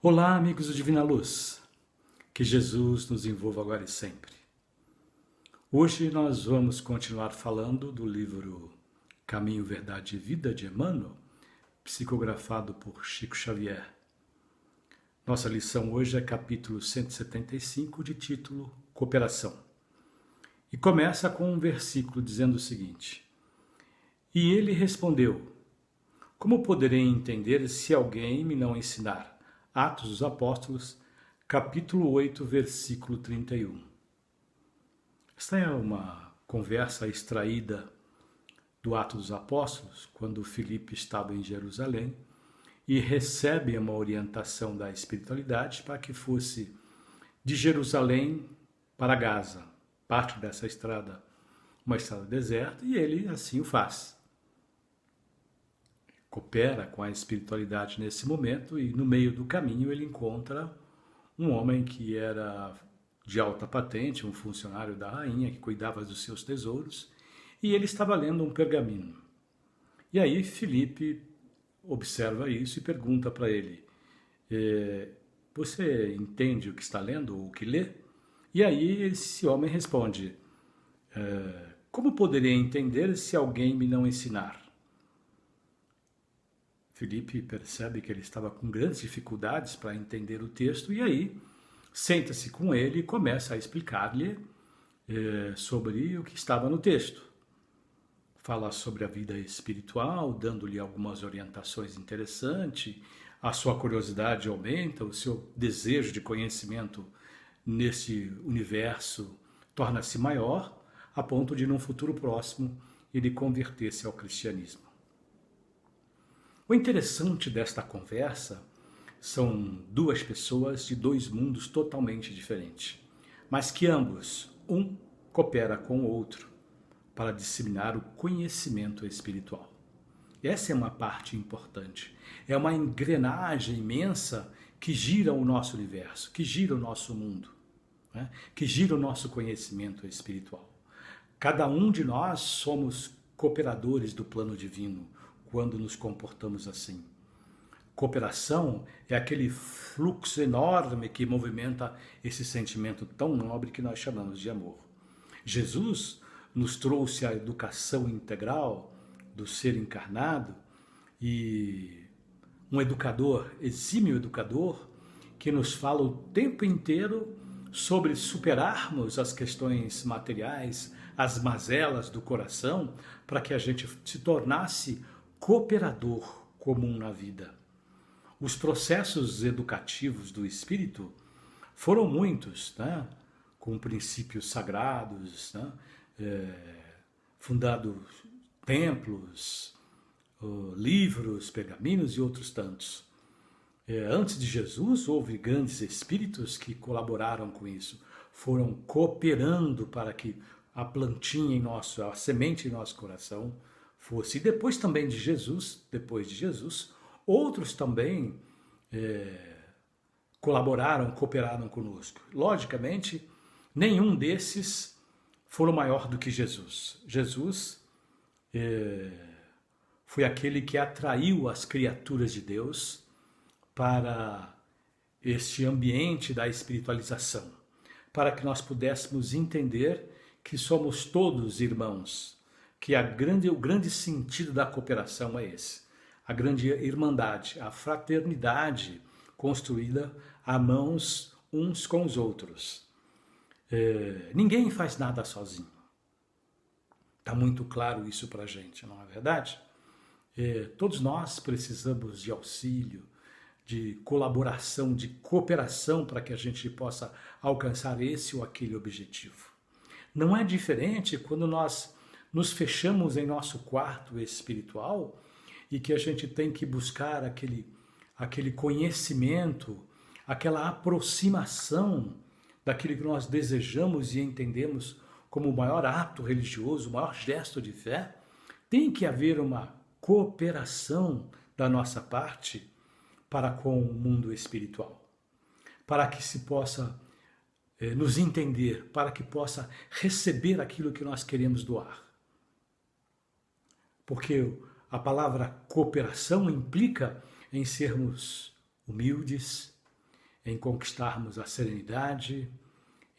Olá, amigos do Divina Luz. Que Jesus nos envolva agora e sempre. Hoje nós vamos continuar falando do livro Caminho, Verdade e Vida de Emmanuel, psicografado por Chico Xavier. Nossa lição hoje é capítulo 175, de título Cooperação. E começa com um versículo dizendo o seguinte: E ele respondeu: Como poderei entender se alguém me não ensinar? Atos dos Apóstolos, capítulo 8, versículo 31. Esta é uma conversa extraída do Atos dos Apóstolos, quando Filipe estava em Jerusalém e recebe uma orientação da espiritualidade para que fosse de Jerusalém para Gaza, parte dessa estrada, uma estrada deserta, e ele assim o faz. Coopera com a espiritualidade nesse momento e no meio do caminho ele encontra um homem que era de alta patente, um funcionário da rainha que cuidava dos seus tesouros, e ele estava lendo um pergaminho. E aí Filipe observa isso e pergunta para ele: você entende o que está lendo ou o que lê? E aí esse homem responde: como poderia entender se alguém me não ensinar? Filipe percebe que ele estava com grandes dificuldades para entender o texto e aí senta-se com ele e começa a explicar-lhe sobre o que estava no texto. Fala sobre a vida espiritual, dando-lhe algumas orientações interessantes, a sua curiosidade aumenta, o seu desejo de conhecimento nesse universo torna-se maior, a ponto de, num futuro próximo, ele converter-se ao cristianismo. O interessante desta conversa são duas pessoas de dois mundos totalmente diferentes, mas que ambos, um coopera com o outro para disseminar o conhecimento espiritual. Essa é uma parte importante, é uma engrenagem imensa que gira o nosso universo, que gira o nosso mundo, né? Que gira o nosso conhecimento espiritual. Cada um de nós somos cooperadores do plano divino, quando nos comportamos assim. Cooperação é aquele fluxo enorme que movimenta esse sentimento tão nobre que nós chamamos de amor. Jesus nos trouxe a educação integral do ser encarnado e um educador, exímio educador, que nos fala o tempo inteiro sobre superarmos as questões materiais, as mazelas do coração, para que a gente se tornasse cooperador comum na vida. Os processos educativos do espírito foram muitos, né? Com princípios sagrados, né? Fundado templos, livros, pergaminhos e outros tantos. Antes de Jesus, houve grandes espíritos que colaboraram com isso, foram cooperando para que a plantinha em nosso, a semente em nosso coração fosse. E depois também de Jesus, outros também colaboraram, cooperaram conosco. Logicamente, nenhum desses foram maior do que Jesus. Jesus foi aquele que atraiu as criaturas de Deus para este ambiente da espiritualização, para que nós pudéssemos entender que somos todos irmãos, que o grande sentido da cooperação é esse, a grande irmandade, a fraternidade construída a mãos uns com os outros. Ninguém faz nada sozinho. Está muito claro isso para a gente, não é verdade? Todos nós precisamos de auxílio, de colaboração, de cooperação para que a gente possa alcançar esse ou aquele objetivo. Não é diferente quando nós nos fechamos em nosso quarto espiritual e que a gente tem que buscar aquele conhecimento, aquela aproximação daquilo que nós desejamos e entendemos como o maior ato religioso, o maior gesto de fé. Tem que haver uma cooperação da nossa parte para com o mundo espiritual, para que se possa nos entender, para que possa receber aquilo que nós queremos doar. Porque a palavra cooperação implica em sermos humildes, em conquistarmos a serenidade,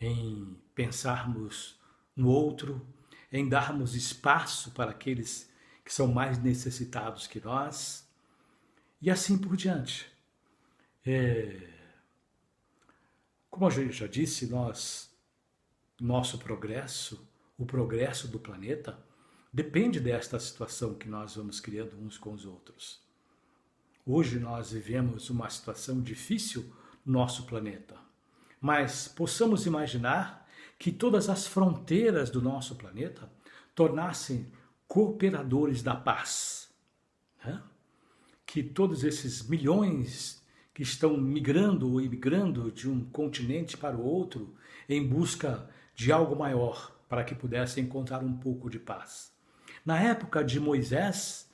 em pensarmos no outro, em darmos espaço para aqueles que são mais necessitados que nós, e assim por diante. Como a gente já disse, nosso progresso, o progresso do planeta, depende desta situação que nós vamos criando uns com os outros. Hoje nós vivemos uma situação difícil no nosso planeta, mas possamos imaginar que todas as fronteiras do nosso planeta tornassem cooperadores da paz, né? Que todos esses milhões que estão migrando ou imigrando de um continente para o outro em busca de algo maior, para que pudessem encontrar um pouco de paz. Na época de Moisés,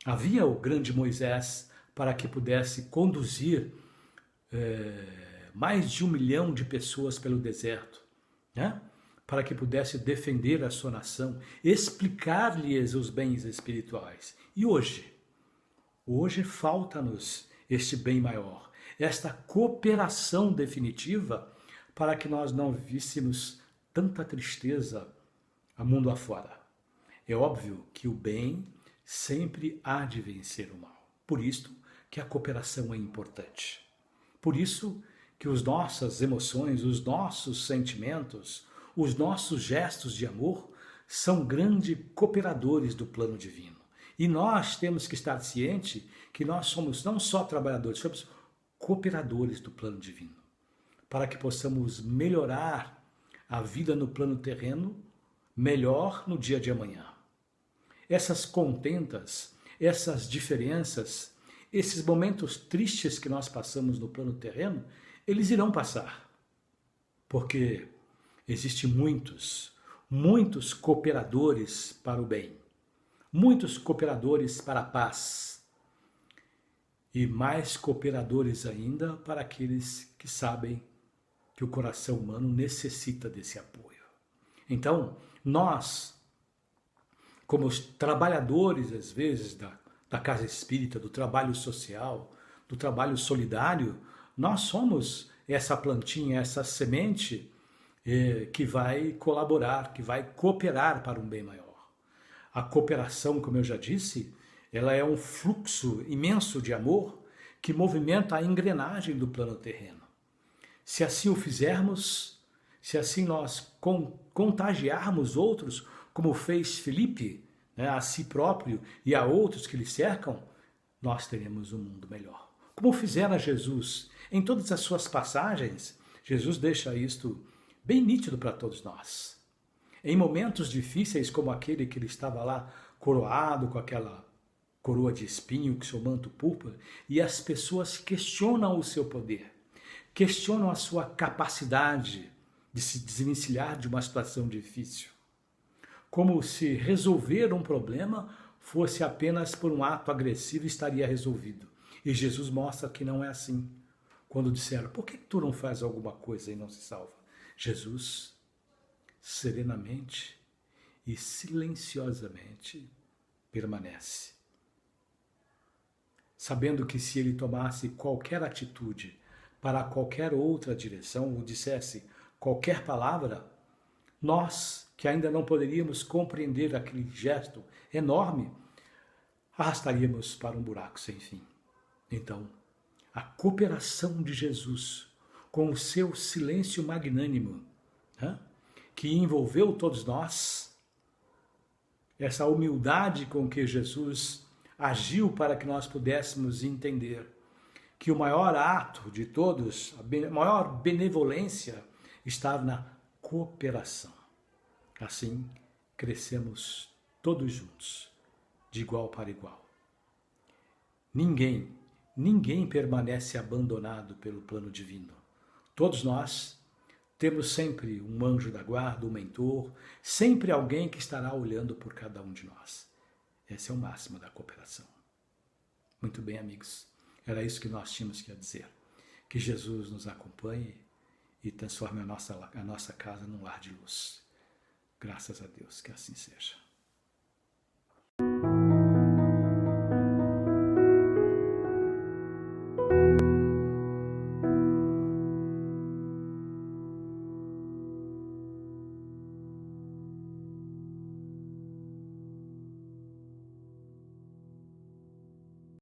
havia o grande Moisés para que pudesse conduzir mais de 1 milhão de pessoas pelo deserto, né? Para que pudesse defender a sua nação, explicar-lhes os bens espirituais. E hoje? Hoje falta-nos este bem maior, esta cooperação definitiva para que nós não víssemos tanta tristeza a mundo afora. É óbvio que o bem sempre há de vencer o mal. Por isso que a cooperação é importante. Por isso que as nossas emoções, os nossos sentimentos, os nossos gestos de amor são grandes cooperadores do plano divino. E nós temos que estar cientes que nós somos não só trabalhadores, somos cooperadores do plano divino, para que possamos melhorar a vida no plano terreno, melhor no dia de amanhã. Essas contentas, essas diferenças, esses momentos tristes que nós passamos no plano terreno, eles irão passar, porque existem muitos cooperadores para o bem, muitos cooperadores para a paz e mais cooperadores ainda para aqueles que sabem que o coração humano necessita desse apoio. Então, nós, como os trabalhadores, às vezes, da casa espírita, do trabalho social, do trabalho solidário, nós somos essa plantinha, essa semente que vai colaborar, que vai cooperar para um bem maior. A cooperação, como eu já disse, ela é um fluxo imenso de amor que movimenta a engrenagem do plano terreno. Se assim o fizermos, se assim nós contagiarmos outros, como fez Filipe, né, a si próprio e a outros que lhe cercam, nós teremos um mundo melhor. Como fizera Jesus em todas as suas passagens, Jesus deixa isto bem nítido para todos nós. Em momentos difíceis como aquele que ele estava lá coroado com aquela coroa de espinho, com seu manto púrpura, e as pessoas questionam o seu poder, questionam a sua capacidade de se desvencilhar de uma situação difícil. Como se resolver um problema fosse apenas por um ato agressivo e estaria resolvido. E Jesus mostra que não é assim. Quando disseram, por que tu não faz alguma coisa e não se salva? Jesus, serenamente e silenciosamente, permanece. Sabendo que se ele tomasse qualquer atitude para qualquer outra direção, ou dissesse qualquer palavra, nós, que ainda não poderíamos compreender aquele gesto enorme, arrastaríamos para um buraco sem fim. Então, a cooperação de Jesus com o seu silêncio magnânimo, né, que envolveu todos nós, essa humildade com que Jesus agiu para que nós pudéssemos entender que o maior ato de todos, a maior benevolência, está na cooperação. Assim, crescemos todos juntos, de igual para igual. Ninguém permanece abandonado pelo plano divino. Todos nós temos sempre um anjo da guarda, um mentor, sempre alguém que estará olhando por cada um de nós. Esse é o máximo da cooperação. Muito bem, amigos. Era isso que nós tínhamos que dizer. Que Jesus nos acompanhe e transforme a nossa casa num lar de luz. Graças a Deus, que assim seja.